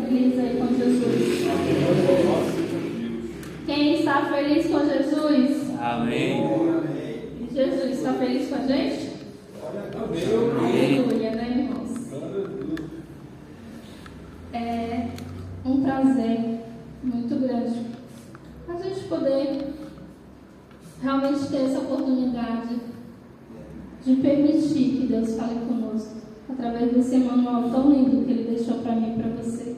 feliz aí com Jesus? Quem está feliz com Jesus? Amém. Jesus está feliz com a gente? Aleluia, né, irmãos? É um prazer muito grande a gente poder realmente ter essa oportunidade de permitir que Deus fale conosco através desse manual tão lindo que Ele deixou para mim e para você.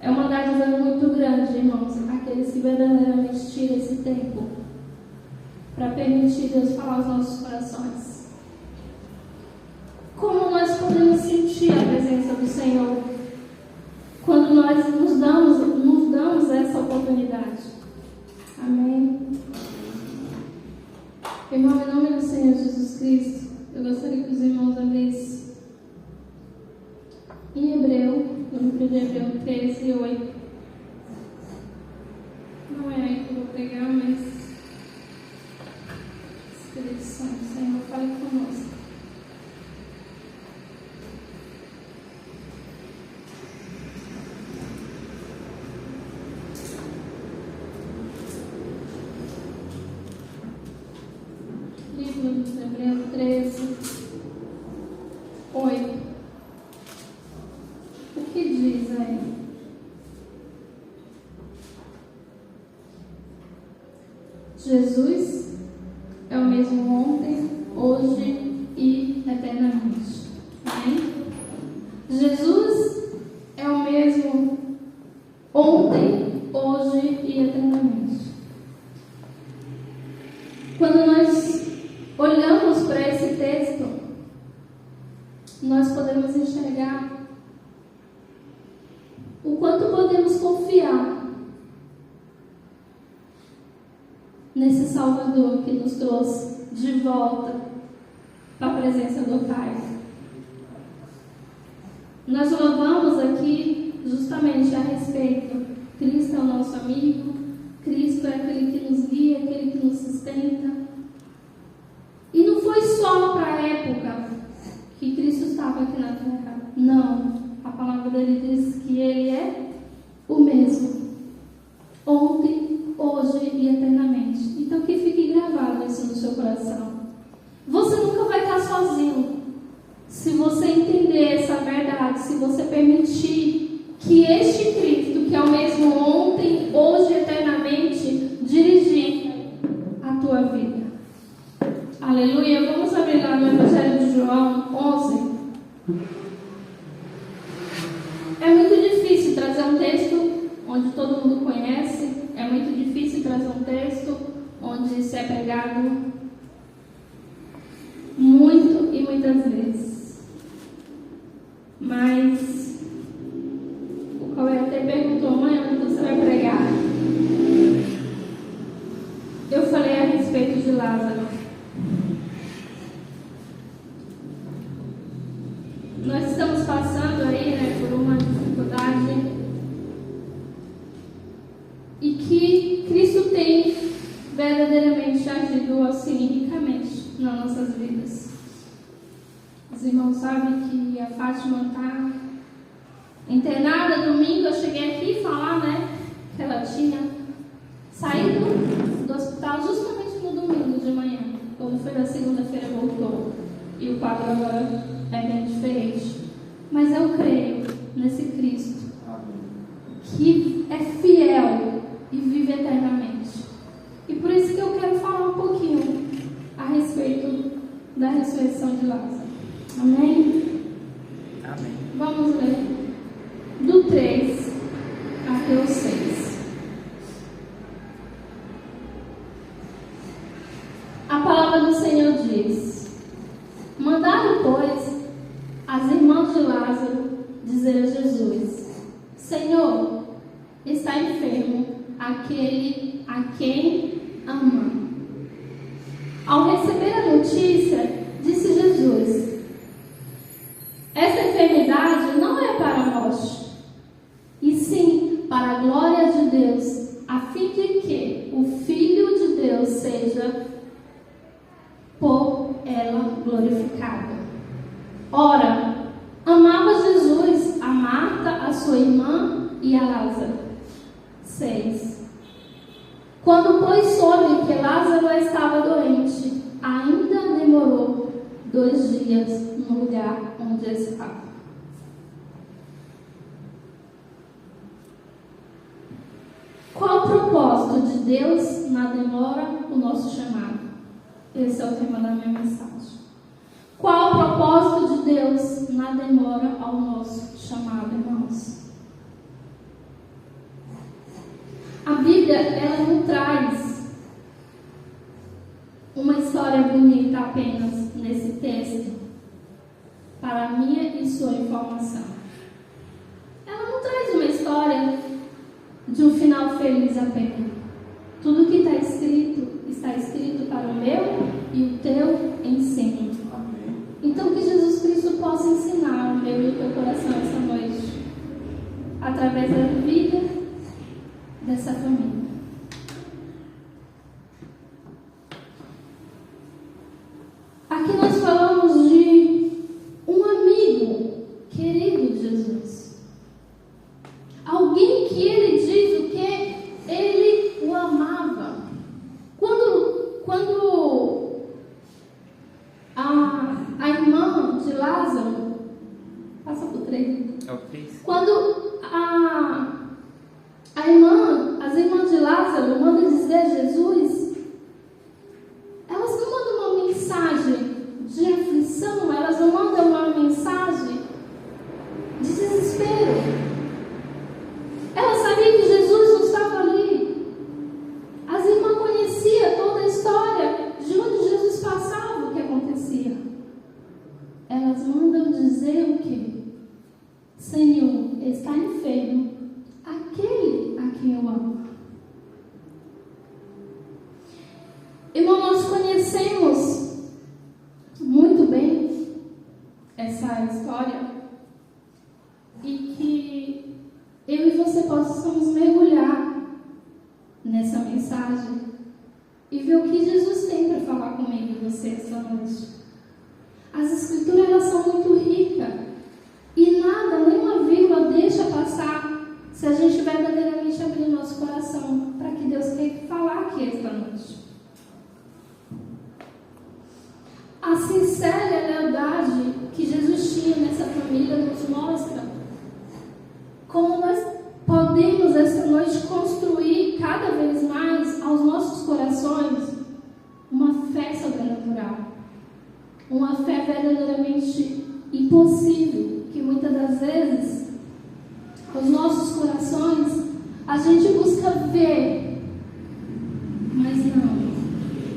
É uma dádiva muito grande, irmãos, aqueles que verdadeiramente tiram esse tempo para permitir Deus falar aos nossos corações. Como nós podemos sentir a presença do Senhor quando nós nos damos essa oportunidade? Amém? Irmão, em nome do Senhor Jesus Cristo, eu gostaria que os irmãos abrissem em Hebreu, no livro de Hebreu 13, 8. Não é aí que eu vou pregar, mas Espírito Santo, Senhor, fale conosco. Livro de Hebreu 13, 8. O que diz aí? Jesus é o mesmo ontem, hoje e eternamente. Amém? Jesus é o mesmo ontem, hoje e eternamente. Quando nós olhamos para esse texto, nós podemos enxergar o quanto podemos confiar nesse Salvador que nos trouxe de volta para a presença do Pai. Nós louvamos aqui justamente a respeito. Cristo é o nosso amigo, Cristo é aquele que nos guia, aquele que nos sustenta. E não foi só para a época que Cristo estava aqui na terra. Não. A palavra dele diz que Ele é o mesmo. Ontem, hoje e eternamente. Então que fique gravado isso no seu coração. Você nunca vai estar sozinho. Se você entender essa verdade, se você permitir que este Cristo, que é o mesmo ontem, hoje e eternamente, dirigir a tua vida. Aleluia. Vamos abrir lá no Evangelho de João 11. É muito difícil trazer um texto onde todo mundo conhece. É muito difícil trazer um texto onde se é pregado muito e muitas vezes. Mas o Cauê até perguntou: mãe, onde você vai pregar? Eu falei a respeito de Lázaro. Nós estamos passando aí, por uma dificuldade, e que Cristo tem verdadeiramente agido assim ricamente nas nossas vidas. Os irmãos sabem que a Fátima está internada. Domingo eu cheguei aqui falar, que ela tinha saído do hospital justamente no domingo de manhã. Quando foi na segunda-feira voltou. E o quadro agora é bem diferente. Mas eu creio nesse Cristo que é fiel e vive eternamente. E por isso que eu quero falar um pouquinho a respeito da ressurreição de Lázaro. Amém? Amém. Vamos ler do 3 até o 6. A palavra do Senhor diz: mandaram, pois, as irmãs de Lázaro dizer a Jesus: Senhor, está enfermo aquele a quem ama. Ao receber a notícia, disse Jesus: essa enfermidade não é para a morte, e sim para a glória de Deus, a fim de que o Filho de Deus seja por ela glorificado. Ora, amava Jesus a Marta a sua irmã e a Lázaro. 6. Quando, pois, soube que Lázaro estava doente, ainda demorou 2 dias no lugar onde estava. Qual o propósito de Deus na demora do nosso chamado? Esse é o tema da minha mensagem. Qual o propósito de Deus na demora ao nosso chamado, irmãos? A Bíblia, ela não traz uma história bonita apenas nesse texto para a minha e sua informação. Ela não traz uma história de um final feliz apenas. Tudo que está escrito para o meu e o teu ensino. Amém. Então, que Jesus Cristo possa ensinar o meu e o teu coração esta noite, através da vida dessa família. Aqui nós falamos de um amigo querido de Jesus. Alguém que ele diz o que? Ele o amava. Quando a irmã de Lázaro, passa por 3. Quando as irmãs de Lázaro mandam dizer a Jesus, elas não mandam uma mensagem de aflição, elas não mandam uma mensagem de desespero. Ela sabia que Jesus não estava ali. As irmãs conheciam toda a história de onde Jesus passava, o que acontecia. Elas mandam dizer o quê? Senhor, está enfermo aquele a quem eu amo. Irmão, nós conhecemos muito bem essa história e que eu e você possamos mergulhar nessa mensagem e ver o que Jesus tem para falar comigo e você essa noite. As escrituras, elas são muito ricas e nada, nenhuma vírgula deixa passar se a gente verdadeiramente abrir nosso coração para que Deus quer falar aqui esta noite. A sincera lealdade que Jesus tinha nessa família nos mostra como nós podemos esta noite construir cada vez mais aos nossos corações uma fé sobrenatural, uma fé verdadeiramente impossível, que muitas das vezes os nossos corações a gente busca ver, mas não.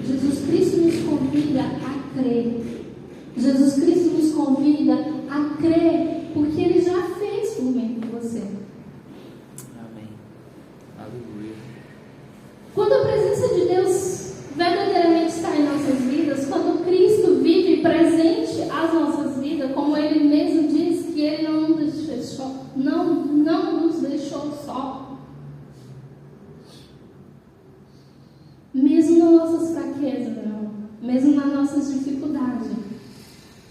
Jesus Cristo nos convida a crer. Jesus Cristo nos convida a crer, porque Ele já fez por mim e por você. Amém. Aleluia. Quando a presença de Deus verdadeiramente está em nossas vidas, quando Cristo vive presente às nossas vidas, como Ele mesmo diz que Ele não nos deixou só. Mesmo nas nossas fraquezas, mesmo nas nossas dificuldades,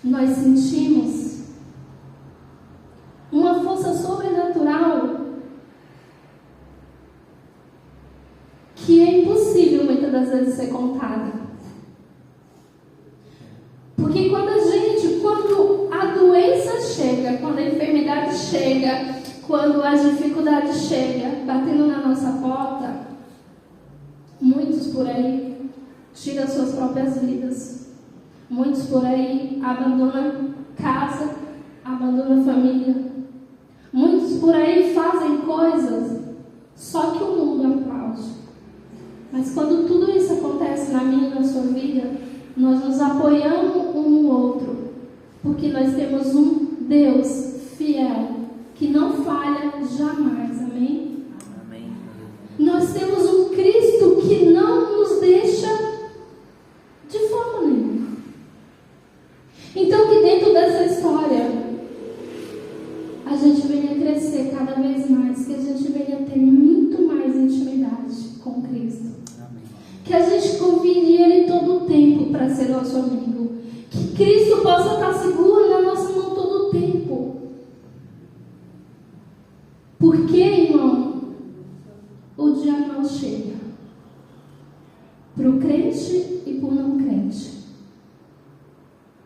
nós sentimos uma força sobrenatural que é impossível muitas das vezes ser contada. Porque quando a doença chega, quando a enfermidade chega, quando as dificuldades chegam batendo na nossa porta, muitos por aí tiram suas próprias vidas. Muitos por aí abandonam casa, abandonam família. Muitos por aí fazem coisas só que o mundo aplaude. Mas quando tudo isso acontece na minha e na sua vida, nós nos apoiamos um no outro, porque nós temos um Deus fiel, que não falha jamais, amém? Amém. Nós temos um Cristo que não nos deixa de forma nenhuma. Então que dentro dessa história, a gente venha crescer cada vez mais, que a gente venha ter muito mais intimidade com Cristo. Amém. Que a gente convide Ele todo o tempo para ser nosso amigo. Que Cristo possa estar seguro na nossa mão todo o tempo.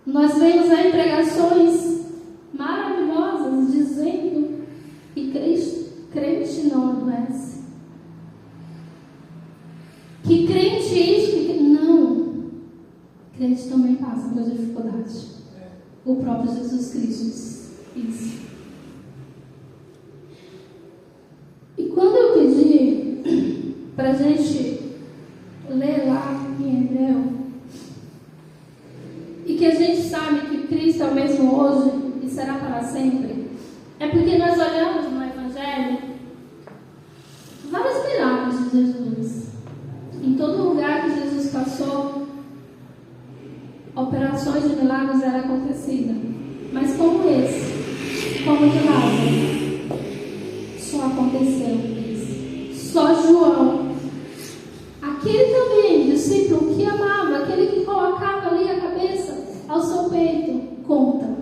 Nós vemos aí pregações maravilhosas dizendo que crente não adoece. Que crente isso, que não. Crente também passa por dificuldade. O próprio Jesus Cristo diz isso. E quando eu pedi para a gente ler lá em Hebreu, e que a gente sabe que Cristo é o mesmo hoje e será para sempre, é porque nós olhamos no Evangelho vários milagres de Jesus. Em todo lugar que Jesus passou, operações de milagres eram acontecidas. Mas como esse, como de Lázaro, só aconteceu isso. Só João, aquele também, discípulo que amava, aquele que colocava ali a cabeça ao seu peito, conta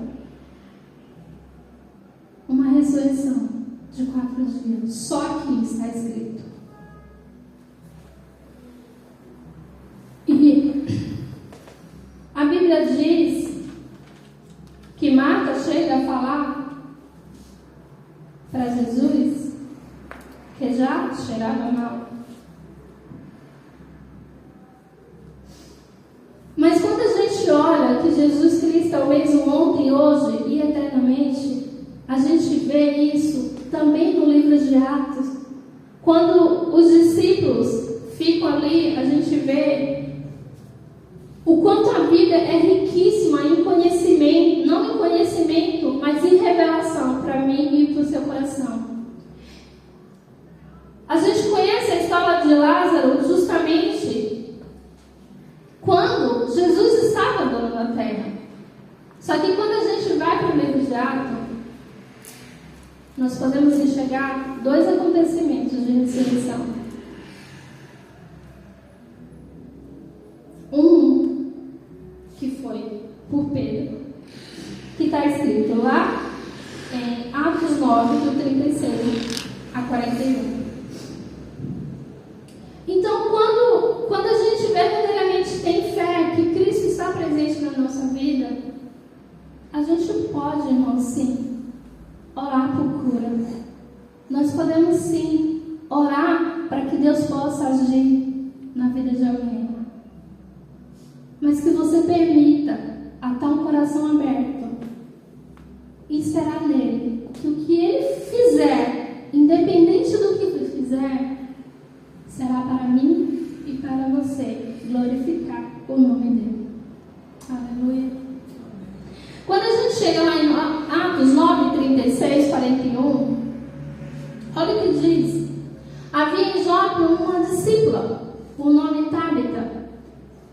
uma ressurreição de 4 dias. Só aqui está escrito. E a Bíblia diz que Marta chega a falar para Jesus que já cheirava mal. Mas quando a gente olha que Jesus Cristo é o mesmo ontem, hoje e eternamente, a gente vê isso também no livro de Atos. Quando os discípulos ficam ali, a gente vê o quanto a Bíblia é riquíssima em conhecimento, não em conhecimento, mas em revelação para mim e para o seu coração. A gente conhece a história de Lázaro justamente quando Jesus estava andando na terra. Só que quando a gente vai para o livro de Atos, nós podemos enxergar 2 acontecimentos de ressurreição. Um que foi por Pedro, que está escrito lá em Atos 9, do 36 a 41. Então, quando a gente verdadeiramente tem fé que Cristo está presente na nossa vida, a gente pode, irmão, sim, orar por cura. Nós podemos, sim, orar para que Deus possa agir na vida de alguém. Mas que você permita a tal coração aberto e esperar nele que o que ele fizer, independente do que ele fizer, será para mim e para você glorificar o nome dele. Aleluia. Quando a gente chega lá em Atos 9, 36, 41, olha o que diz. Havia em Jope uma discípula, o nome Tabita,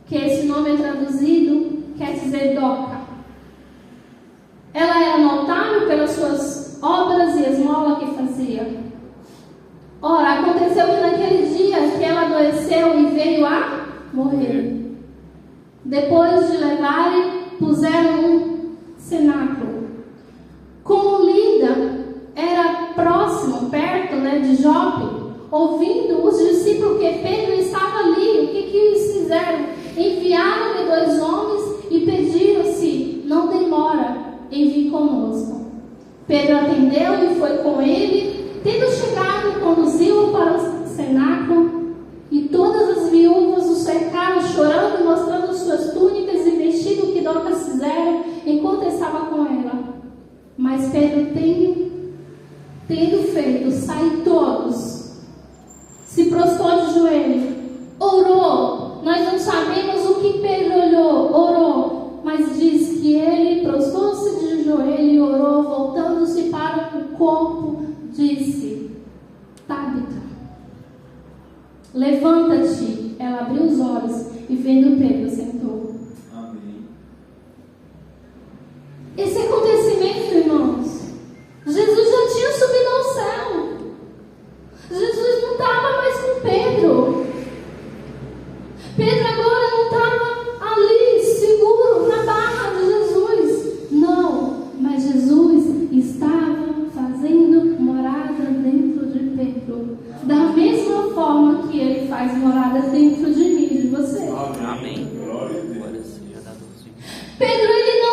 que esse nome é traduzido, quer dizer Doca. Ela era notável pelas suas obras e esmola que fazia. Ora, aconteceu que naquele dia que ela adoeceu e veio a morrer. Depois de levarem, puseram um cenáculo. Como Lida era próximo, perto, de Jope, ouvindo os discípulos que Pedro estava ali, o que eles fizeram? Enviaram-lhe 2 homens e pediram-se: não demora em vir conosco. Pedro atendeu e foi com ele. Tendo chegado, conduziu-o para o cenáculo, e todas as viúvas o cercaram, chorando e mostrando suas túnicas e vestidos que Dorcas fizeram enquanto estava com ela. Mas Pedro, tendo feito sair todos, se prostrou de joelho, orou. Nós não sabemos o que Pedro orou, mas diz que ele prostrou-se de joelho e orou, voltando-se para o corpo, disse: Tabita, levanta-te. Ela abriu os olhos e, vendo Pedro, sentou. Amém. Esse acontecimento, irmãos, Jesus já tinha subido ao céu. Jesus não estava mais com Pedro. Pedro agora não estava ali, seguro, na barra de Jesus. Não, mas Jesus estava fazendo morada dentro de Pedro. Da mesma forma que ele faz morada dentro de mim e de você. Amém. Glória a Deus. Glória seja dada ao Senhor. Pedro, ele não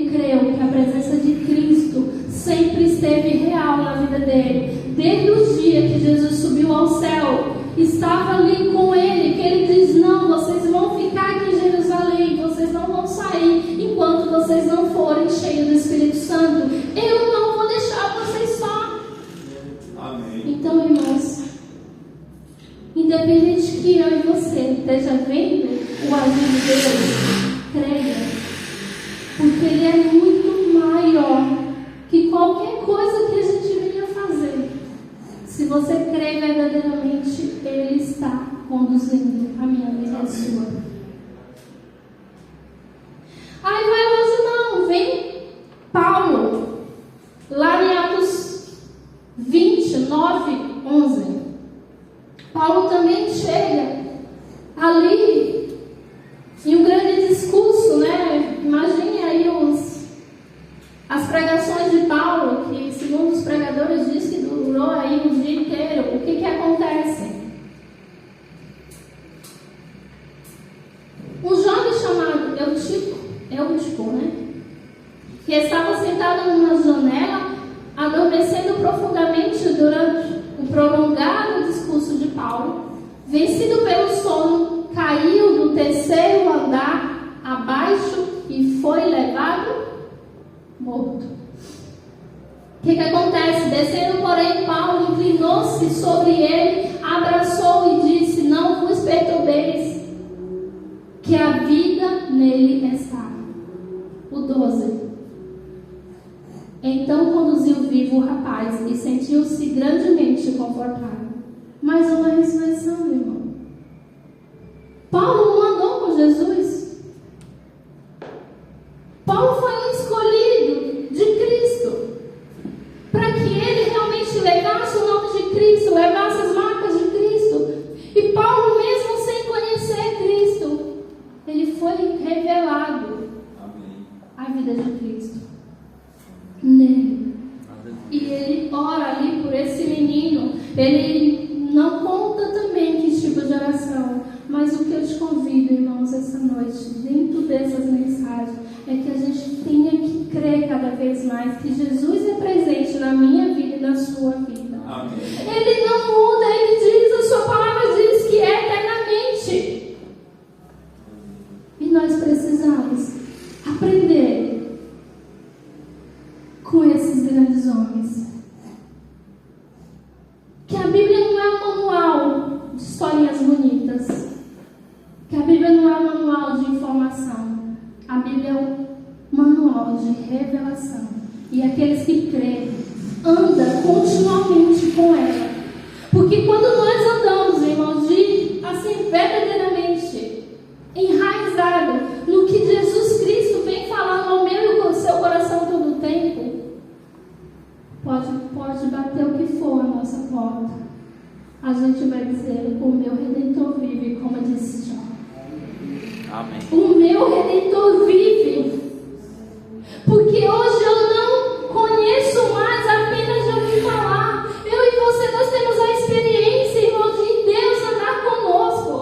ele creu que a presença de Cristo sempre esteve real na vida dele. Desde o dia que Jesus subiu ao céu, estava ali com ele, que ele diz: não, vocês vão ficar aqui em Jerusalém, vocês não vão sair enquanto vocês não forem cheios do Espírito Santo. Eu não vou deixar vocês só. Amém. Então, irmãos, independente que eu e você esteja vendo o agir de Deus, creia, porque Ele é muito maior que qualquer coisa que a gente venha fazer. Se você crê verdadeiramente, Ele está conduzindo a minha vida e a sua. Aí vai longe não, vem Paulo, lá em Atos 29, 11. Paulo também chega ali em um grande discurso, né? Imagine aí as pregações de Paulo, que segundo os pregadores diz que durou aí um dia inteiro. O que acontece? Um jovem chamado Eutico, né? Que estava sentado numa janela, adormecendo profundamente durante o prolongado discurso de Paulo, vencido pelo sono, caiu do terceiro andar abaixo e foi levado morto. O que acontece? Descendo, porém, Paulo inclinou-se sobre ele, abraçou e disse: não vos perturbeis, que a vida nele está. O 12. Então conduziu vivo o rapaz e sentiu-se grandemente confortado. Mais uma ressurreição, meu irmão. Paulo não andou com Jesus. Paulo foi um escolhido de Cristo, para que ele realmente levasse o nome de Cristo, levasse as marcas de Cristo. E Paulo, mesmo sem conhecer Cristo, ele foi revelado. Amém. A vida de Cristo nele. E ele ora ali por esse menino. Ele não conta também que tipo de oração, mas o que eu te convido, irmãos, essa noite, dentro dessas mensagens, é que a gente tenha que crer cada vez mais que Jesus é presente na minha vida e na sua vida. Amém. Ele não muda, ele diz, a sua palavra diz que é eternamente. E nós precisamos aprender com esses grandes homens. Que a Bíblia não é um manual de historinhas bonitas. Que a Bíblia não é um manual de informação. A Bíblia é um manual de revelação. E aqueles que creem andam continuamente com ela. Porque quando nós andamos, irmãos, assim, verdadeiramente enraizado no que Jesus Cristo vem falando ao meu e ao seu coração todo o tempo, pode bater o que for a nossa porta, a gente vai dizer: o meu Redentor vive, como disse Jó. Amém. O meu Redentor vive. Porque hoje eu não conheço mais apenas de ouvir falar. Eu e você, nós temos a experiência, irmão, de Deus andar conosco.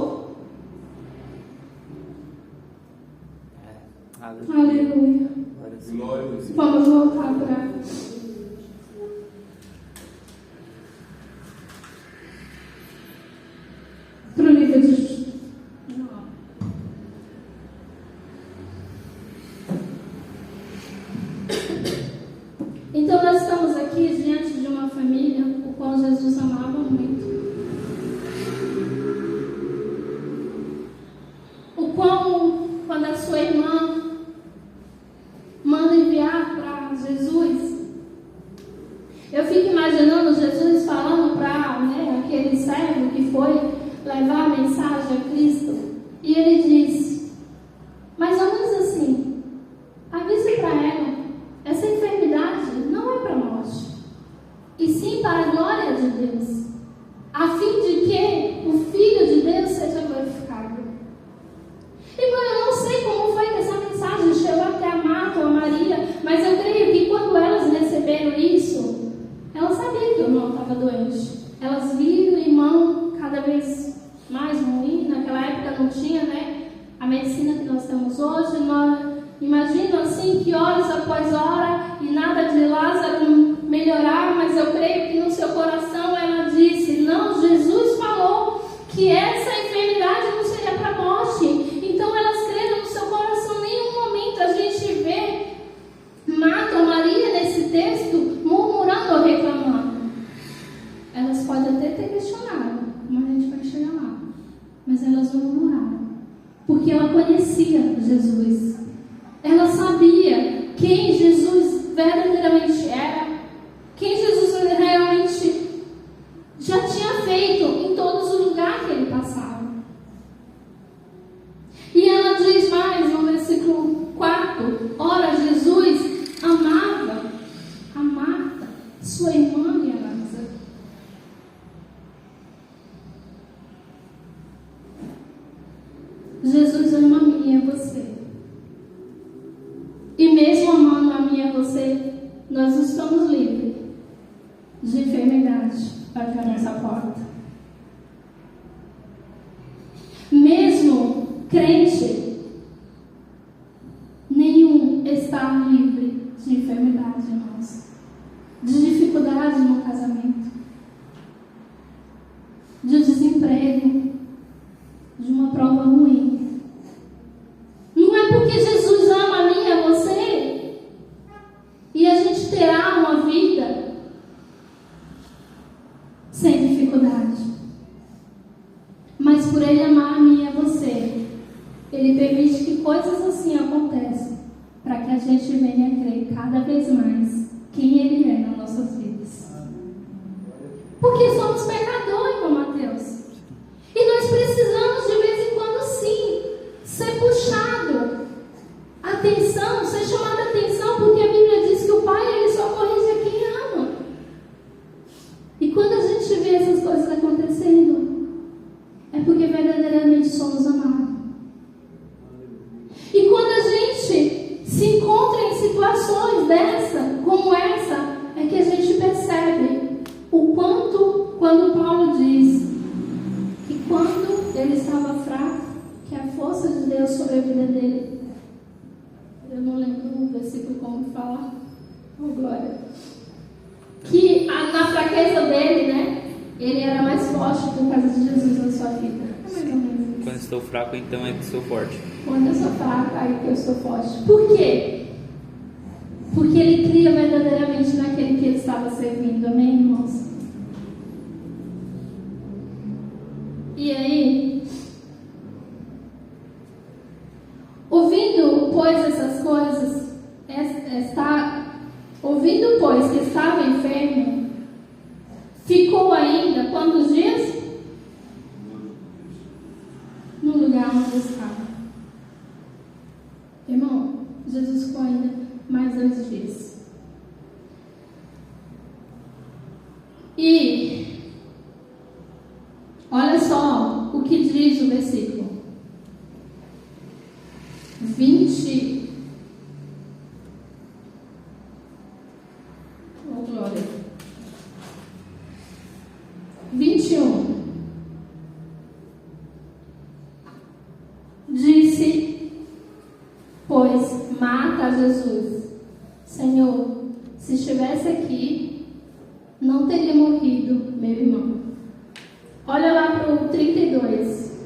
Aleluia. Glória a Deus. Vamos voltar para o livro de Então nós estamos aqui diante de uma família o qual Jesus amava muito, o qual, quando a sua irmã manda enviar para Jesus, eu fico imaginando Jesus falando para aquele servo que foi levar a mensagem a Cristo, e ele diz, mais ou menos assim: avise para ela, essa enfermidade não é para a morte, e sim para a glória de Deus, a fim de que o Filho de Deus seja glorificado. Irmão, eu não sei como foi que essa mensagem chegou até a Marta ou a Maria, mas eu creio que quando elas receberam isso, elas sabiam que o irmão estava doente. Elas viram o irmão cada vez mais ruim. Naquela época não tinha, a medicina que nós temos hoje. Imagino assim que horas após hora e nada de Lázaro melhorar, mas eu creio que no seu coração ela disse: não, Jesus falou que essa enfermidade não seria para a morte. Então elas creram no seu coração. Em nenhum momento a gente vê Marta ou Maria nesse texto murmurando ou reclamando. Elas podem até ter questionado, mas a gente vai chegar lá. Mas elas não murmuraram, porque ela conhecia Jesus. Ela sabia quem Jesus verdadeiramente era, quem Jesus realmente já tinha feito em todos os lugares que ele passava. E ela diz mais no versículo 4: ora, Jesus amava a Marta, sua irmã e a Lázaro. Jesus ama a mim e a você. E mesmo amando a mim e a você, nós estamos livres de enfermidade para a nossa porta. Mesmo crente, nenhum está livre de enfermidade, irmãos. De dificuldade no casamento, de desemprego, de uma prova ruim. Não é porque Jesus ama a mim e a você e a gente terá uma vida sem dificuldade. Mas por Ele amar a mim e a você, Ele permite que coisas assim aconteçam, para que a gente venha crer cada vez mais quem Ele é nas nossas vidas. Porque somos pecadores, irmão Mateus. E nós precisamos de vez em quando sim ser puxado a atenção, ser chamado a atenção, porque a Bíblia diz que o Pai ele só corrige quem ama. E quando a gente vê essas coisas acontecendo, é porque verdadeiramente somos amados. E quando a gente se encontra em situações como essa, é que a gente percebe o quanto, quando Paulo diz que quando ele estava fraco, que a força de Deus sobre a vida dele, eu não lembro o versículo como fala, oh glória, que na fraqueza dele, né, ele era mais forte por causa de Jesus na sua vida. É mais ou menos isso. Quando estou fraco, então é que sou forte. Quando eu sou fraco, aí que eu sou forte. Por quê? Porque ele cria verdadeiramente naquele que ele estava servindo. Amém, irmãos? E aí, ouvindo, pois, essas coisas, ouvindo, pois, que estava enfermo, ficou ainda quantos dias? No lugar onde estava. Irmão, Jesus ficou ainda mais 2 dias. E olha só o que diz o versículo 20. Oh, glória. 21. Disse, pois, Marta a Jesus: Senhor, se estivesse aqui, não teria morrido meu irmão. Olha lá para o 32.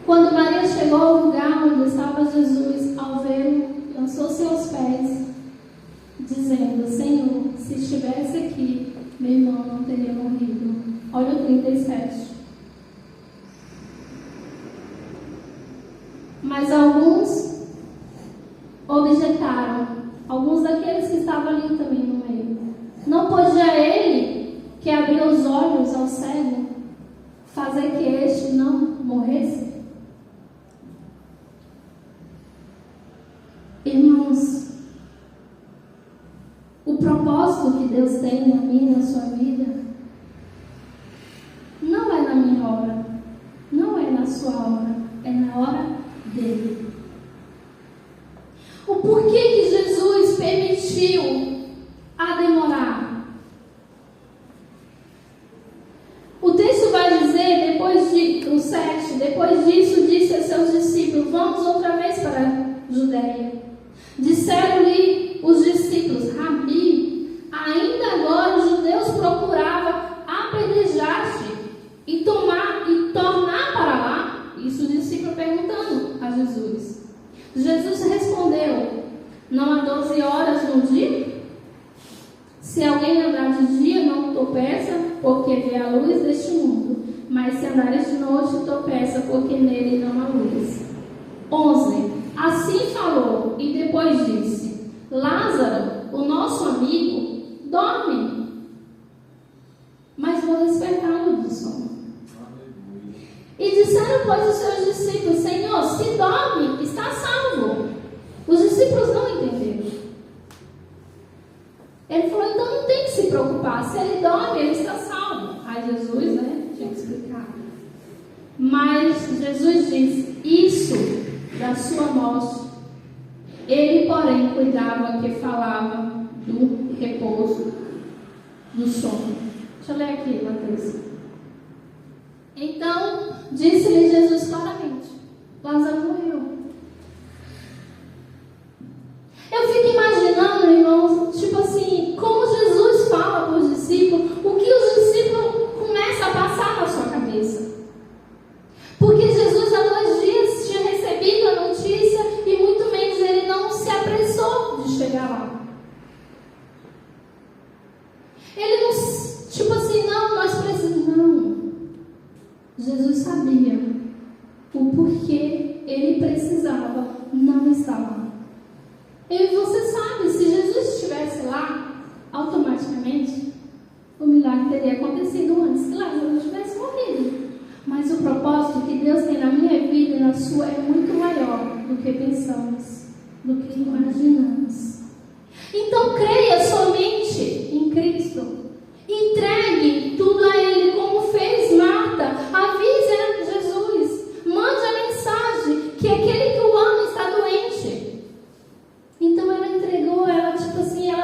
Quando Maria chegou ao lugar onde estava Jesus, ao vê-lo, lançou-se aos pés, dizendo: Senhor, se estivesse aqui, meu irmão não teria morrido. Olha o 37. Mas alguns objetaram, alguns daqueles que estavam ali também no meio. Não podia ele, que abriu os olhos ao cego, fazer que este não morresse? Irmãos, o propósito que Deus tem na minha e na sua vida não é na minha hora, não é na sua hora, é na hora dele. O porquê que Jesus permitiu a demorar? O texto vai dizer, o 7, depois disso disse a seus discípulos: vamos outra vez para a Judeia. Disseram-lhe os discípulos: Rabi, ainda agora os judeus procuravam apedrejar-te e tornar para lá. Isso os discípulos perguntando a Jesus. Jesus respondeu: não há 12 horas no dia? Se alguém andar de dia, não tropeça, porque vê a luz deste mundo. Mas se andares de noite, tropeça, porque nele não há luz. 11. Assim falou, e depois disse: Lázaro, o nosso amigo, dorme, mas vou despertá-lo do sono. E disseram, pois, os seus discípulos: Senhor, se dorme, está salvo. Os discípulos não entenderam. Ele falou: então não tem que se preocupar. Se ele dorme, ele está salvo. Aí Jesus, tinha que explicar. Mas Jesus diz: isso da sua morte. Ele, porém, cuidava que falava do repouso, do sono. Deixa eu ler aqui, Mateus. Então, disse-lhe Jesus claramente: Lázaro morreu. Eu fico imaginando, irmãos, tipo assim, como Jesus fala para os discípulos, o que os discípulos começam a passar na sua cabeça. Porque Jesus há 2 dias tinha recebido a notícia e muito menos ele não se apressou de chegar lá. Ele não, tipo assim, não, nós precisamos, não. Jesus sabia o porquê ele precisava não estar lá. E você sabe, se Jesus estivesse lá, automaticamente, o milagre teria acontecido antes que Lázaro tivesse morrido. Mas o propósito que Deus tem na minha vida e na sua é muito maior do que pensamos, do que imaginamos. Então creia somente em Cristo. Entregue tudo a Ele, como fez Marta. Avise a Jesus. Mande a mensagem que aquele que o ama está doente. Então ela entregou, ela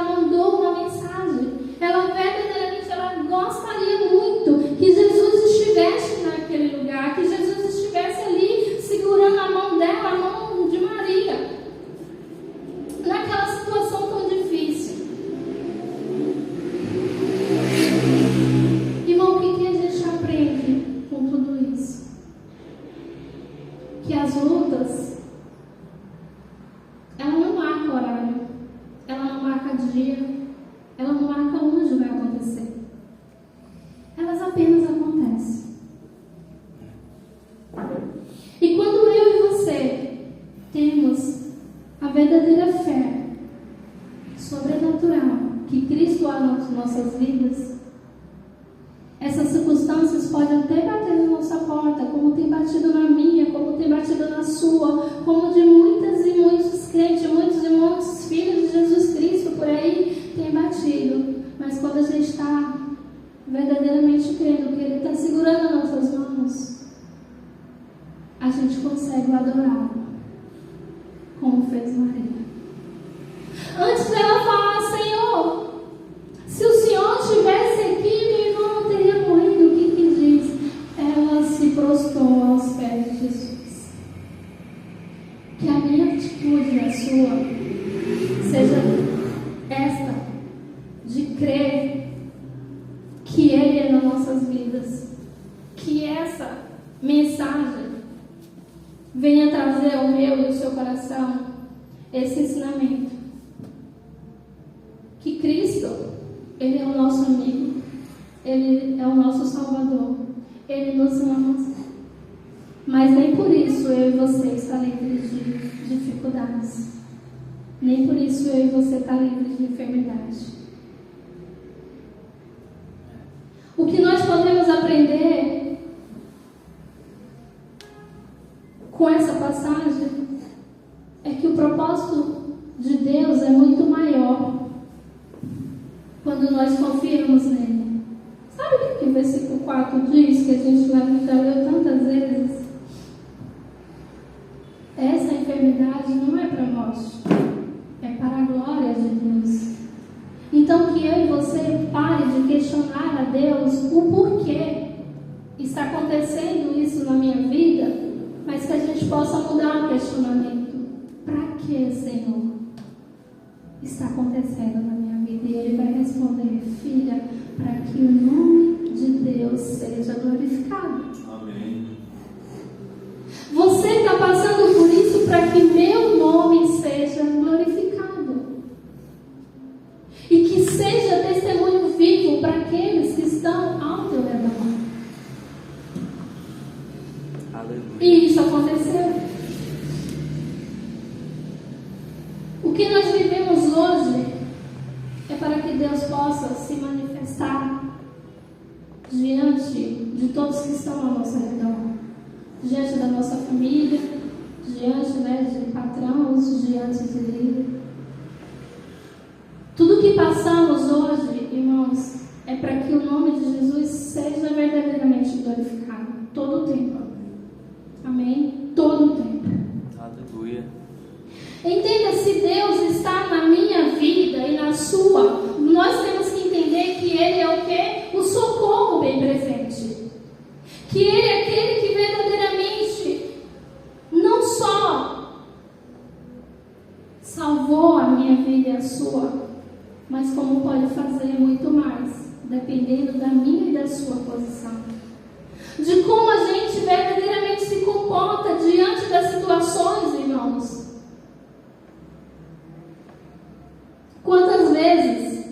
mandou uma mensagem. Ela verdadeiramente, ela gostaria muito que Jesus estivesse naquele lugar, que Jesus estivesse ali segurando a mão dela, a mão de Maria, naquela situação tão difícil. Irmão, o que a gente aprende com tudo isso? Que as lutas, ela não marca horário, ela não marca dia, ela não marca onde vai acontecer. Elas apenas acontecem. E quando eu e você temos a verdadeira fé sobrenatural que Cristo há nas nossas vidas, essas circunstâncias podem até bater na nossa porta, como tem batido na minha, como tem batido na sua, como de muitas e muitos crentes, muitos e muitos filhos de Jesus Cristo por aí tem batido. Mas quando a gente está verdadeiramente crendo que Ele está segurando as nossas mãos, a gente consegue adorá-lo, como fez Maria. Antes dela falar: Senhor, se o Senhor estivesse aqui, meu irmão não teria morrido. O que diz? Ela se prostrou aos pés de Jesus. Que a minha atitude e a sua seja esta, de crer que Ele é nas nossas vidas, que essa mensagem venha trazer ao meu e ao seu coração esse ensinamento, que Cristo, Ele é o nosso amigo, Ele é o nosso Salvador, Ele nos ama, mas nem por isso eu e você está livres de dificuldades, nem por isso eu e você está livre de enfermidade. O que nós podemos aprender com essa passagem é que o propósito de Deus é muito maior quando nós confiamos nele. Sabe o que o versículo 4 diz, que a gente já leu tantas vezes? Essa enfermidade não é para nós, é para a glória de Deus. Então que eu e você pare de questionar a Deus o porquê está acontecendo isso na minha vida, mas que a gente possa mudar o questionamento. Para que, Senhor? está acontecendo na minha vida? E ele vai responder: filha, para que o nome de Deus seja glorificado. Amém. Você está passando por isso para que meu nome seja glorificado. E que seja testemunho vivo para aqueles que estão ao teu redor. Aleluia. E isso aconteceu. O que nós vivemos hoje é para que Deus possa se manifestar diante de todos que estão ao nosso redor, diante da nossa família, diante, de patrões, diante de líderes. Tudo que passamos hoje, irmãos, é para que o nome de Jesus seja verdadeiramente glorificado todo o tempo. Amém? Todo o tempo. Aleluia. Entenda, se Deus está na minha vida e na sua, nós temos que entender que Ele é o quê? O socorro bem presente. Que Ele é aquele que verdadeiramente não só salvou a minha vida e a sua, mas como pode fazer muito mais, dependendo da minha e da sua posição. De como a gente verdadeiramente se comporta diante das situações, irmãos. Quantas vezes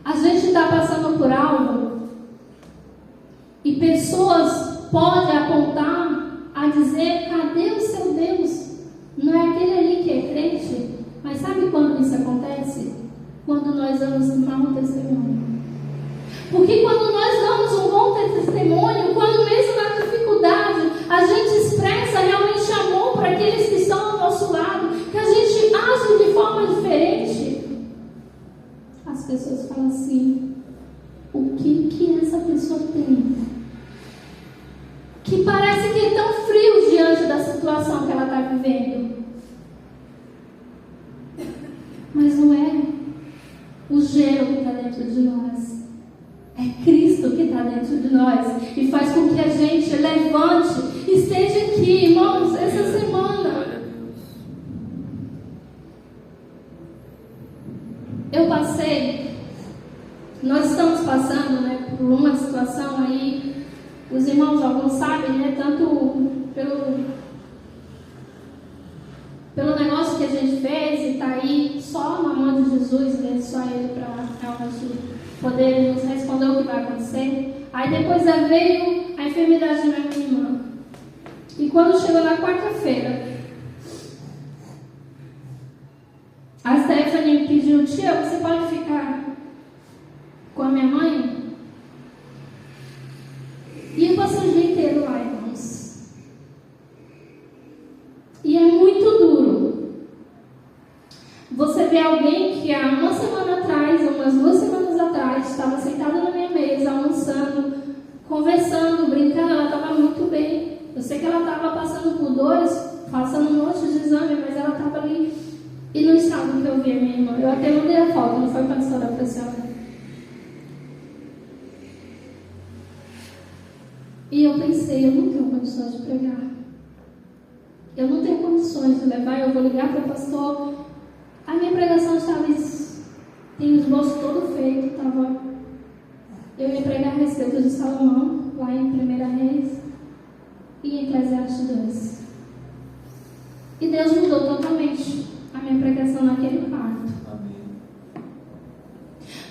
a gente está passando por algo e pessoas podem apontar a dizer: cadê o seu Deus? Não é aquele ali que é crente? Mas sabe quando isso acontece? Quando nós damos um mau testemunho. Porque quando nós damos um bom testemunho, quando mesmo na dificuldade a gente expressa realmente amor para aqueles que estão ao nosso lado, que a gente age de forma diferente, as pessoas falam assim: o que essa pessoa tem? Que parece que é tão frio diante da situação que ela está vivendo. Mas não é o gelo que está dentro de nós. É Cristo que está dentro de nós e faz com que a gente levante e esteja aqui, irmãos, essa semana. Nós estamos passando, por uma situação aí, os irmãos alguns sabem, tanto pelo negócio que a gente fez e está aí só na mão de Jesus, só Ele para realmente poder nos responder o que vai acontecer. Aí depois veio a enfermidade da minha irmã. E quando chegou na quarta-feira, a Stephanie me pediu: tia, você pode ficar com a minha mãe? E eu passei o dia inteiro lá, irmãos. E é muito duro você vê alguém que há uma semana atrás, umas 2 semanas atrás, estava sentada na minha mesa, almoçando, conversando, brincando. Ela estava muito bem. Eu sei que ela estava passando por dores, passando um monte de exame, mas ela estava ali. E no estado que eu vi a minha irmã, eu até mandei a foto, não foi para estourar para a senhora. E eu pensei: eu não tenho condições de pregar. Eu não tenho condições de levar, eu vou ligar para o pastor. A minha pregação estava, tem o esboço todo feito, eu ia pregar a respeito de Salomão, lá em 1 Reis e em Eclesiastes 2. E Deus mudou totalmente a minha pregação naquele quarto. Amém.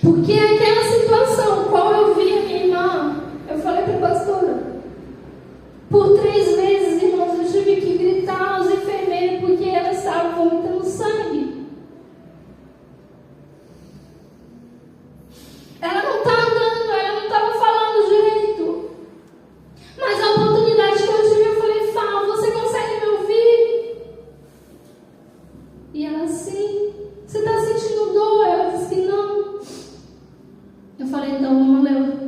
Porque aquela situação, qual eu vi a minha irmã, eu falei para a pastora, por 3 vezes, irmãos, eu tive que gritar aos enfermeiros porque ela estava vomitando sangue. Ela não estava andando, ela não estava falando direito. Mas a oportunidade que eu tive, eu falei: Fala, você consegue me ouvir? E ela: sim. Você está sentindo dor? Ela disse que não. Eu falei: então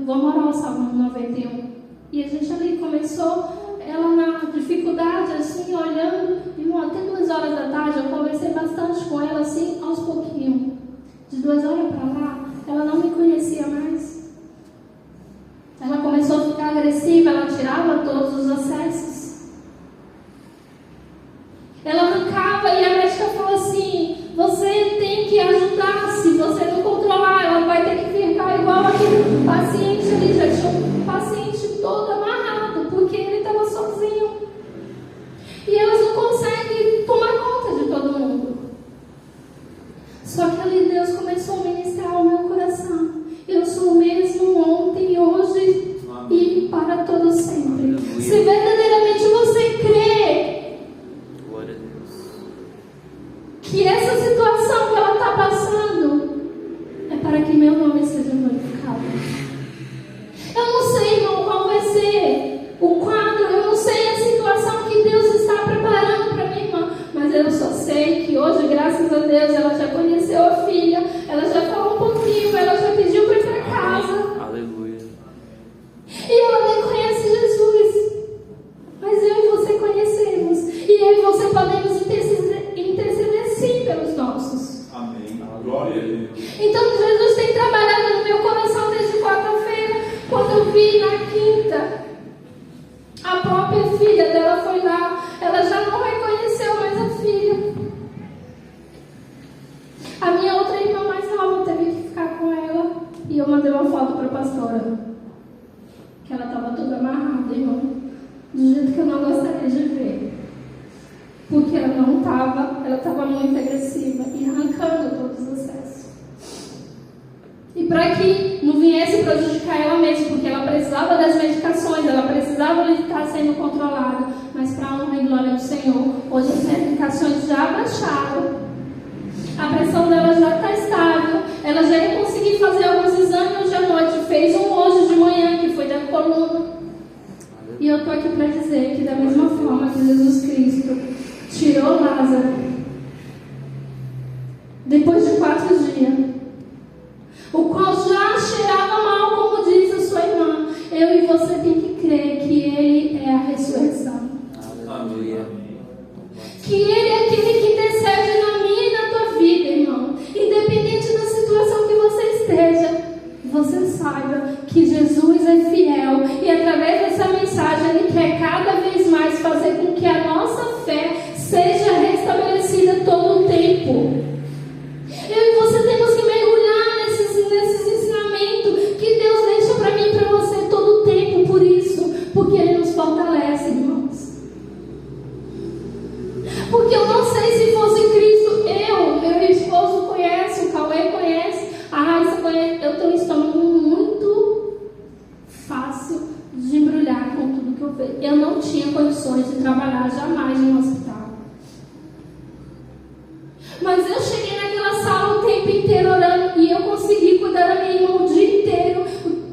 vamos orar o Salmo 91. E a gente ali começou, ela na dificuldade, assim, olhando. E até 2 horas da tarde eu conversei bastante com ela, assim, aos pouquinhos. De 2 horas para lá, ela não me conhecia mais. Ela começou a ficar agressiva, ela tirava todos os acessos. Ela arrancava e a médica falou assim: você tem que ajudar Só que ali Deus começou a ministrar ao meu coração. Eu sou o mesmo ontem, hoje e para todo sempre. Aleluia. Se verdadeiramente você crê Glória a Deus. que essa situação que ela está passando é para que meu nome seja glorificado. Eu não sei, irmão, qual vai ser o quadro, eu não sei a situação que Deus está preparando para minha irmã, mas eu só sei que hoje, graças a Deus, ela já conheceu a filha, ela já falou um pouquinho, ela já pediu para ir para casa. Aleluia. E ela nem conhece Jesus. Mas eu e você conhecemos. E eu e você podemos interceder sim pelos nossos. Amém. Glória a Deus. Então Jesus tem trabalhado no meu coração desde quarta-feira. Quando eu vi na quinta, a própria filha dela foi lá. Ela já não reconheceu mais a filha. A minha outra irmã mais nova teve que ficar com ela. E eu mandei uma foto para a pastora. Que ela estava toda amarrada, irmão. Do jeito que eu não gostaria de ver. Porque ela não estava, ela estava muito agressiva e arrancando todos os acessos. E para que não viesse prejudicar ela mesma, porque ela precisava das medicações, ela precisava de estar sendo controlada. Mas para a honra e glória do Senhor, hoje as medicações já baixaram. A pressão dela já está estável. Ela já ia conseguir fazer alguns exames hoje à noite. Fez um hoje de manhã, que foi da coluna. E eu estou aqui para dizer que da mesma forma que Jesus Cristo tirou Lázaro, depois de 4 dias, o qual já cheirava mal, como diz a sua irmã, eu e você tem que crer que Ele é a ressurreição. Aleluia. Que Ele é aquele que intercede na minha e na tua vida, irmão. Independente da situação que você esteja, você saiba que Jesus é fiel e através dessa mensagem Ele quer cada vez mais fazer com que a nossa fé seja restabelecida todo o tempo. Eu e você temos que mergulhar nesses ensinamentos que Deus deixa para mim e para você todo o tempo, por isso, porque Ele nos fortalece, irmãos. Porque eu não sei se fosse Cristo, meu esposo conhece, o Cauê conhece, a Raíssa conhece, eu tenho um estômago muito fácil de embrulhar com tudo que eu vejo. Eu não tinha condições de trabalhar jamais em um hospital. Mas eu cheguei naquela sala o tempo inteiro orando e eu consegui cuidar da minha irmã o dia inteiro.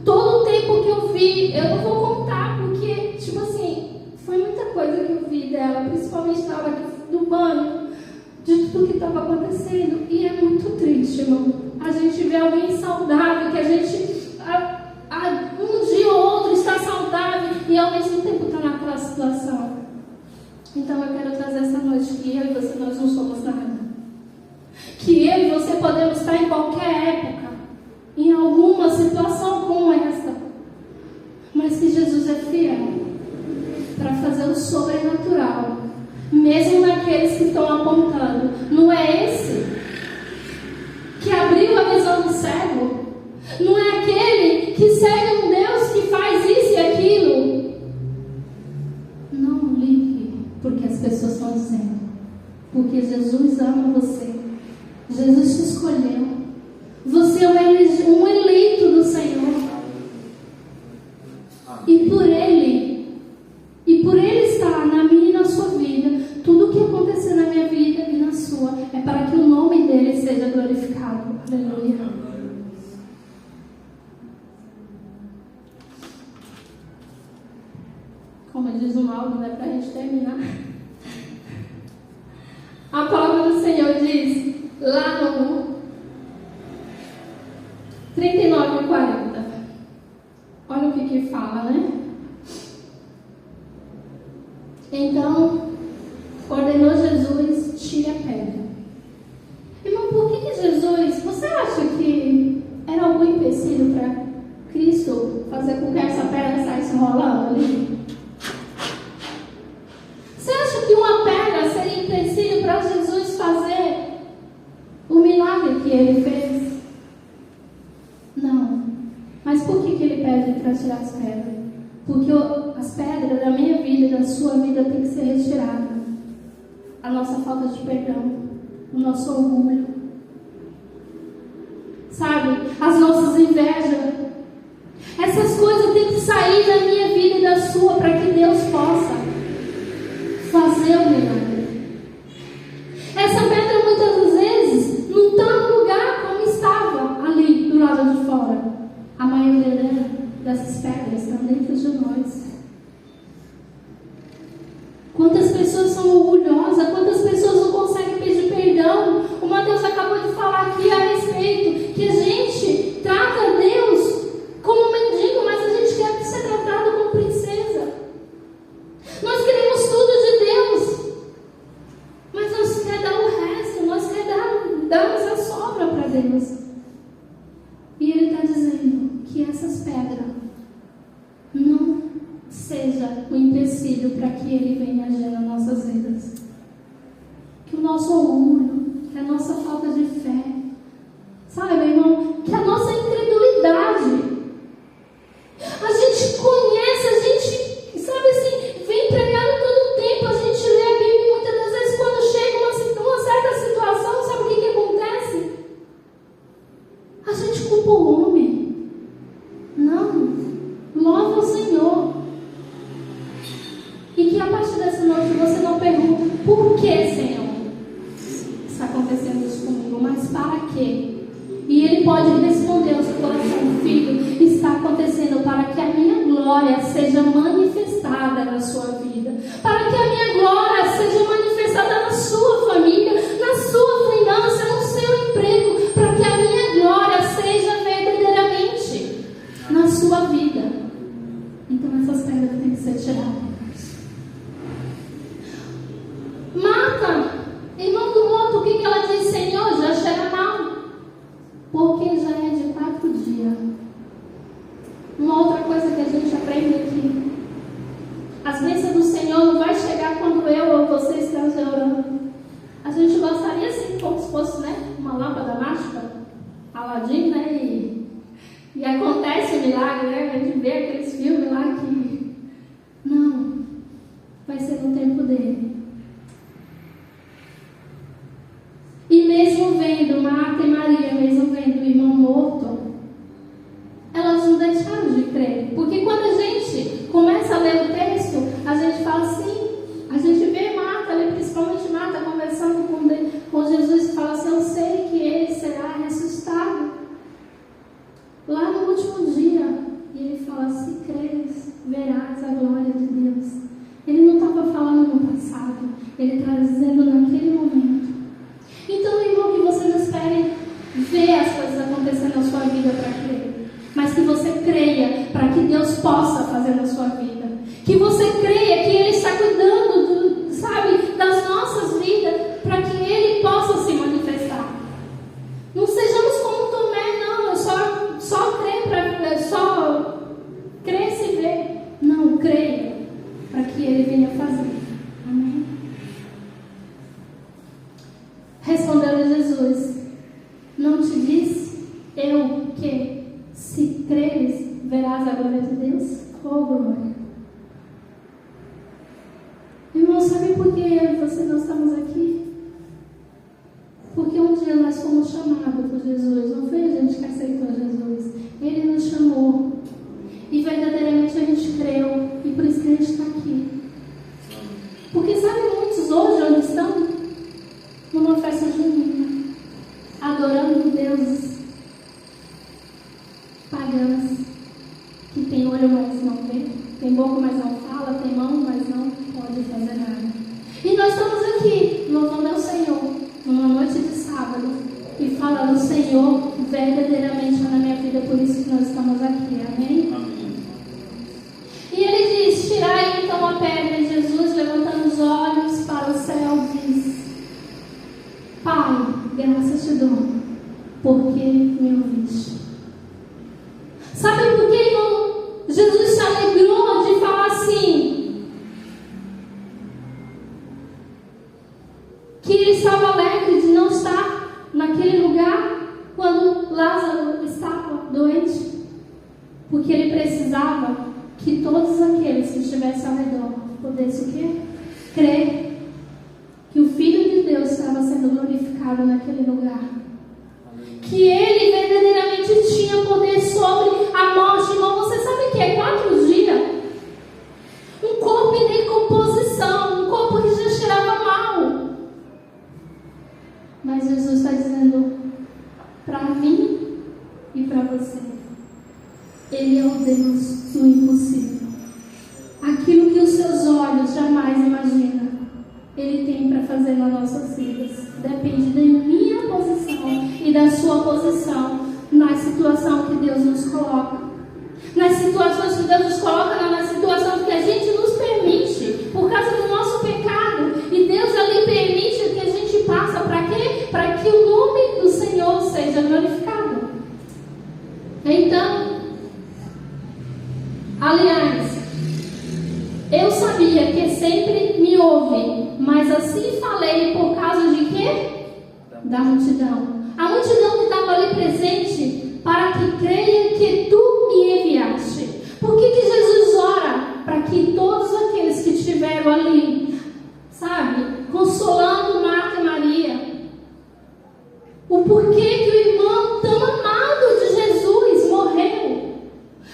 Todo o tempo que eu vi, eu não vou contar porque, tipo assim, foi muita coisa que eu vi dela, principalmente na hora do banho, de tudo que estava acontecendo. E é muito triste, irmão. A gente vê alguém saudável, que a gente um dia ou outro está saudável e ao mesmo tempo está naquela situação. Então eu quero trazer essa noite que eu e você, nós não somos nada. Que eu e você podemos estar em qualquer época, em alguma situação como essa, mas que Jesus é fiel para fazer o sobrenatural, mesmo naqueles que estão apontando. Não é esse que abriu a visão do cego? Não é aquele que segue um Deus que faz isso e aquilo? Não ligue porque as pessoas estão dizendo, porque Jesus ama você. Jesus te escolheu. Você é um eleito do Senhor. E por Ele estar na minha e na sua vida, tudo o que acontecer na minha vida e na sua, é para que o nome dEle seja glorificado. Aleluia. Como diz o Mauro, né, para a gente terminar. A palavra do Senhor diz, lá no 39 e 40. Olha o que fala, né? Então, ordenou Jesus, tire a pedra. Irmão, por que Jesus, você acha que era algum empecilho para Cristo fazer com que essa pedra saísse rolando ali? Você acha que uma pedra seria empecilho para Jesus fazer o milagre que Ele fez? Não. Mas por que Ele pede para tirar as pedras? Porque as pedras da minha vida e da sua vida tem que ser retiradas. A nossa falta de perdão, o nosso orgulho, sabe? As nossas invejas. Essas coisas têm que sair da minha vida e da sua para que Deus possa fazer o milagre. Essa pedra muitas das vezes não está no lugar como estava ali do lado de fora. A maioria dessas pedras estão dentro de nós. Quantas pessoas são orgulhosas, quantas pessoas não conseguem pedir perdão. O Mateus acabou de falar aqui a respeito que a gente trata Deus como mendigo, mas a gente quer ser tratado como princesa. Nós queremos tudo de Deus, mas nós queremos dar o resto, nós queremos darmos a sobra para Deus. E Ele está dizendo que essas pedras não seja um empecilho para que Ele venha agir nas nossas vidas. Que o nosso orgulho, que a nossa falta de fé, sabe, meu irmão, que a nossa incredulidade, a gente conhece, a gente, sabe assim, vem pregando todo o tempo, a gente lê a Bíblia e muitas das vezes quando chega uma certa situação, sabe o que acontece? A gente culpa o homem. Não, louva o Senhor. E que a partir dessa noite você não pergunta por que, Senhor, está acontecendo isso comigo, mas para quê? E Ele pode responder ao seu coração: filho, está acontecendo para que a minha glória seja manifestada na sua vida, para que a minha glória seja manifestada na sua família, na sua finança, no seu emprego, para que a minha glória seja verdadeiramente na sua vida. Então essas pedras têm que ser tiradas. Marta, irmão do outro, o que ela diz? Senhor, já cheira mal, porque já é de 4 dias. Uma outra coisa que a gente aprende aqui: as bênçãos do Senhor não vai chegar quando eu ou você estamos orando. A gente gostaria assim, como se fosse, né, uma lâmpada mágica, Aladim, né, e acontece o milagre, né? A gente vê aqueles filmes lá que não, vai ser no tempo dele. E mesmo vendo Marta e Maria, mesmo vendo o irmão morto, elas não deixaram de crer. Porque quando a gente começa a ler o texto, a gente fala assim, a gente vê Marta ali, principalmente Marta, conversando com Jesus, e fala assim: eu sei que ele será ressuscitado lá no último dia. E ele fala: se creres, verás a glória de Deus. Ele não estava falando no passado, ele está dizendo naquele momento. Então, irmão, que você não espere ver as coisas acontecendo na sua vida para crer, mas que você creia para que Deus possa fazer na sua vida. Que você creia que Ele está cuidando, sabe, das nossas vidas, para que Ele possa se manifestar. Não sejamos como Tomé, não, só crer se ver. Não, creia para que Ele venha fazer. Amém? Respondeu Jesus: não te disse eu que, se creres, verás a glória de Deus? Oh, glória! Irmão, sabe por que eu e você nós estamos aqui? Porque um dia nós fomos chamados por Jesus. Não foi a gente que aceitou Jesus, Ele nos chamou. E verdadeiramente a gente creu. E por isso que a gente está aqui. Porque sabe muitos hoje onde estão? Numa festa junina, adorando deuses pagãs, que tem olho, mas não vê, tem boca, mas não fala, tem mão, mas não pode fazer nada. E nós estamos aqui, louvando ao Senhor, numa noite de sábado, e falando: Senhor, verdadeiramente na minha vida, por isso que nós estamos aqui. Amém? Amém. E Ele diz: tirai então a pedra. E Jesus, levantando os olhos para o céu, diz: Pai, graças te dou, porque me ouviste. Sabe por que, irmão? Jesus se alegrou de falar assim, que Ele estava alegre de não estar naquele lugar quando Lázaro estava doente, porque Ele precisava que todos aqueles que estivessem ao redor pudessem o quê? Crer que o Filho de Deus estava sendo glorificado naquele lugar. Que Ele verdadeiramente mim e para você. Ele é o Deus do impossível. Aquilo que os seus olhos jamais imaginam, Ele tem para fazer nas nossas vidas. Depende da minha posição e da sua posição na situação que Deus nos coloca. Nas situações que Deus nos coloca, na situação que a gente nos permite, por causa do nosso pecado. E Deus ali permite que a gente passe. Para quê? Para que o nome do Senhor seja glorificado. Então, aliás, eu sabia que sempre me ouve, mas assim falei por causa de quê? Da multidão. A multidão que estava ali presente, para que creia que tu me enviaste. Por que Jesus ora? Para que todos aqueles que estiveram ali, sabe, consolando Marta e Maria, o porquê que o irmão tão amado de Jesus morreu,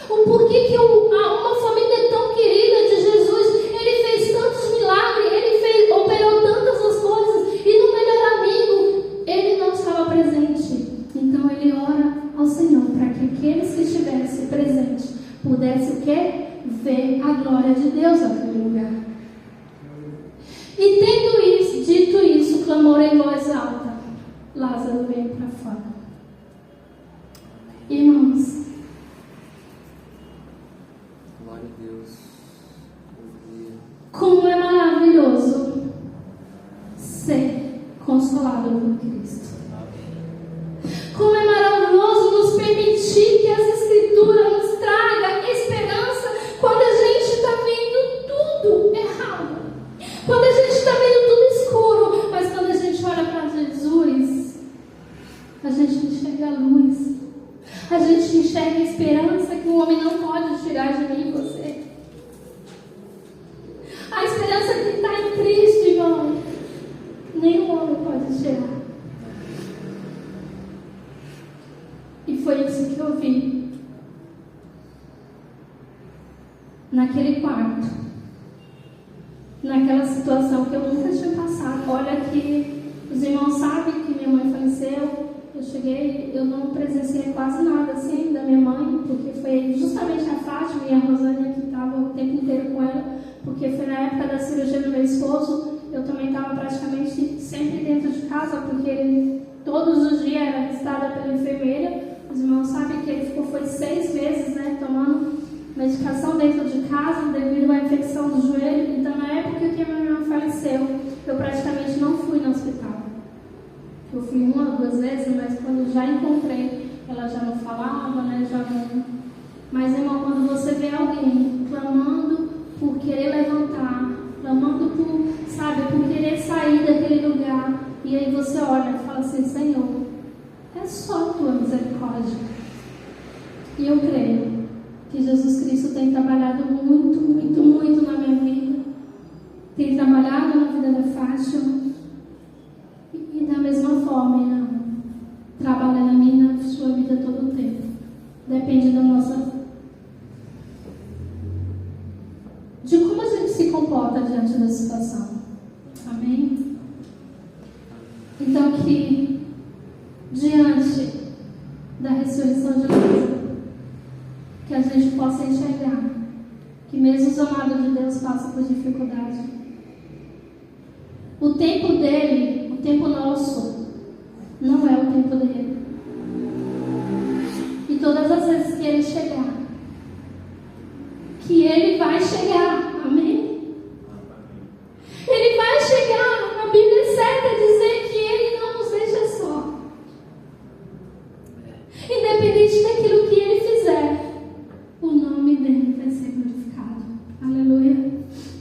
o porquê que uma família tão querida de Jesus, ele fez tantos milagres, ele operou tantas as coisas, e no melhor amigo, ele não estava presente. Então ele ora ao Senhor para que aqueles que estivessem presentes pudessem o quê? Ver a glória de Deus naquele lugar. E dito isso, clamou em voz alta: Lázaro veio para fora. Irmãos, glória a Deus. como é maravilhoso ser consolado por Cristo. Como é maravilhoso nos permitir que as Escrituras nos tragam esperança quando a gente está vendo tudo errado. Quando a gente está vendo tudo escuro. Mas quando a gente olha para Jesus, a gente enxerga a luz. A gente enxerga a esperança que o homem não pode tirar de mim e você. A esperança que está em Cristo, irmão, nenhum homem pode tirar. E foi isso que eu vi naquele quarto, naquela situação que eu nunca tinha passado. Olha que os irmãos sabem que minha mãe faleceu. Eu cheguei, eu não presenciei quase nada assim da minha mãe, porque foi justamente a Fátima e a Rosânia que estavam o tempo inteiro com ela, porque foi na época da cirurgia do meu esposo. Eu também estava praticamente sempre dentro de casa, porque todos os dias era visitada pela enfermeira. Os irmãos sabem que ele foi 6 meses, né, tomando medicação dentro de casa devido à infecção do joelho. Então, na época que a minha irmã faleceu, eu praticamente não fui no hospital. Eu fui 1 ou 2 vezes, mas quando já encontrei, ela já não falava, né, já não... Mas, irmão, quando você vê alguém clamando por querer levantar, clamando por, sabe, por querer sair daquele lugar, e aí você olha e fala assim: Senhor, é só a tua misericórdia. E eu creio que Jesus Cristo tem trabalhado muito, muito, muito na minha vida. Tem trabalhado na vida da Fátima. E da mesma forma, irmão, trabalha na minha e na sua vida todo o tempo. Depende da nossa... de como a gente se comporta diante da situação. Amém? Então que diante da ressurreição de Lázaro, que a gente possa enxergar que mesmo os amados de Deus passam por dificuldade. O tempo dele, o tempo nosso, não é o tempo dele. E todas as vezes que ele chegar, que ele vai chegar, amém? Ele vai chegar. A Bíblia é certa a dizer que ele não nos deixa só. Independente daquilo que ele fizer, o nome dele vai ser glorificado. Aleluia.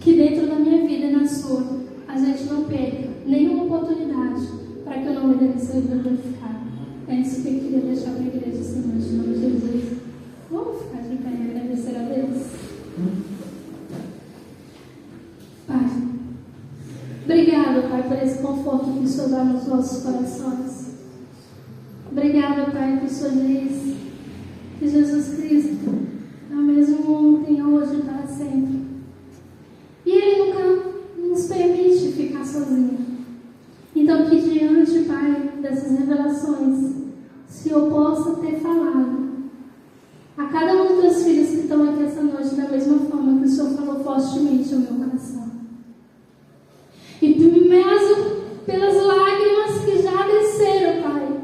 Que dentro da minha vida e na sua, a gente não perca nenhuma oportunidade para que o nome dele seja glorificado. É isso que eu queria deixar para a igreja essa noite, em nome de Jesus. Vamos ficar de pé e agradecer a Deus. Pai, obrigado, Pai, por esse conforto que o Senhor dá nos nossos corações. Obrigado, Pai, que o Senhor diz que Jesus Cristo é o mesmo ontem, hoje e para sempre. E Ele nunca nos permite ficar sozinhos. Então, que diante, Pai, dessas revelações, se Senhor possa ter falado a cada um dos teus filhos que estão aqui essa noite da mesma forma que o Senhor falou fortemente ao meu coração. E mesmo pelas lágrimas que já desceram, Pai,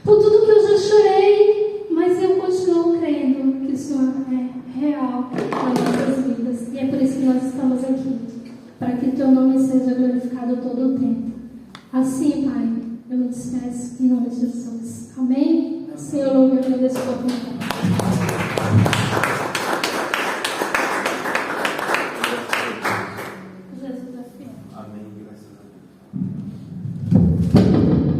por tudo que eu já chorei, mas eu continuo crendo que o Senhor é real nas nossas vidas. E é por isso que nós estamos aqui, para que o teu nome seja glorificado todo o tempo. Assim, Pai, eu me despeço em nome de Jesus. Amém? Senhor, eu agradeço por